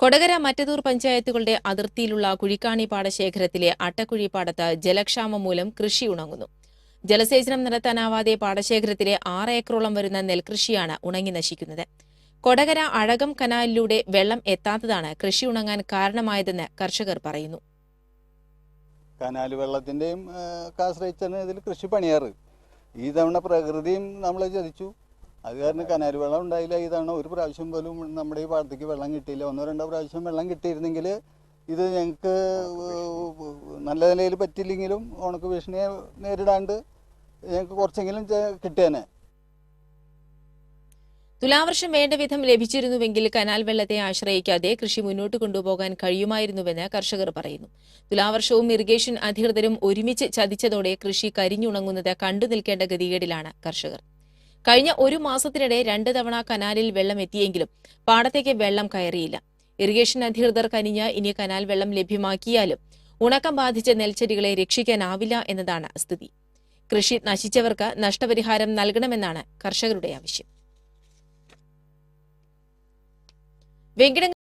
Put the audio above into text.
കൊടകര മറ്റത്തൂർ പഞ്ചായത്തുകളുടെ അതിർത്തിയിലുള്ള കുഴിക്കാണി പാടശേഖരത്തിലെ അട്ടക്കുഴി പാടത്ത് ജലക്ഷാമം മൂലം കൃഷി ഉണങ്ങുന്നു. ജലസേചനം നടത്താനാവാതെ പാടശേഖരത്തിലെ 6 ഏക്കറോളം വരുന്ന നെൽകൃഷിയാണ് ഉണങ്ങി നശിക്കുന്നത്. കൊടകര അഴകം കനാലിലൂടെ വെള്ളം എത്താത്തതാണ് കൃഷി ഉണങ്ങാൻ കാരണമായതെന്ന് കർഷകർ പറയുന്നു. കനാൽ വെള്ളത്തിന്റെയും ആശ്രയിച്ചാണ് ഇതിൽ കൃഷി പണിയാറ്. ഈ തവണ പ്രകൃതിയും നമ്മളെ ചതിച്ചു. അത് കാരണം കനാൽ വെള്ളം ഉണ്ടായില്ല. ഈ തവണ ഒരു പ്രാവശ്യം പോലും നമ്മുടെ ഈ പാടത്തേക്ക് വെള്ളം കിട്ടിയില്ല. 1-2 പ്രാവശ്യം വെള്ളം കിട്ടിയിരുന്നെങ്കിൽ ഇത് ഞങ്ങൾക്ക് നല്ല നിലയിൽ പറ്റില്ലെങ്കിലും ഉണക്ക് ഭീഷണിയെ നേരിടാണ്ട് ഞങ്ങൾക്ക് കുറച്ചെങ്കിലും കിട്ടിയേനെ. തുലാവർഷം വേണ്ട വിധം ലഭിച്ചിരുന്നുവെങ്കിൽ കനാൽ വെള്ളത്തെ ആശ്രയിക്കാതെ കൃഷി മുന്നോട്ട് കൊണ്ടുപോകാൻ കഴിയുമായിരുന്നുവെന്ന് കർഷകർ പറയുന്നു. തുലാവർഷവും ഇറിഗേഷൻ അധികൃതരും ഒരുമിച്ച് ചതിച്ചതോടെ കൃഷി കരിഞ്ഞുണങ്ങുന്നത് കണ്ടു നിൽക്കേണ്ട ഗതികേടിലാണ് കർഷകർ. കഴിഞ്ഞ 1 മാസത്തിനിടെ 2 തവണ കനാലിൽ വെള്ളം എത്തിയെങ്കിലും പാടത്തേക്ക് വെള്ളം കയറിയില്ല. ഇറിഗേഷൻ അധികൃതർ കനിഞ്ഞ് ഇനി കനാൽ വെള്ളം ലഭ്യമാക്കിയാലും ഉണക്കം ബാധിച്ച നെൽച്ചെടികളെ രക്ഷിക്കാനാവില്ല എന്നതാണ് സ്ഥിതി. കൃഷി നശിച്ചവർക്ക് നഷ്ടപരിഹാരം നൽകണമെന്നാണ് കർഷകരുടെ ആവശ്യം.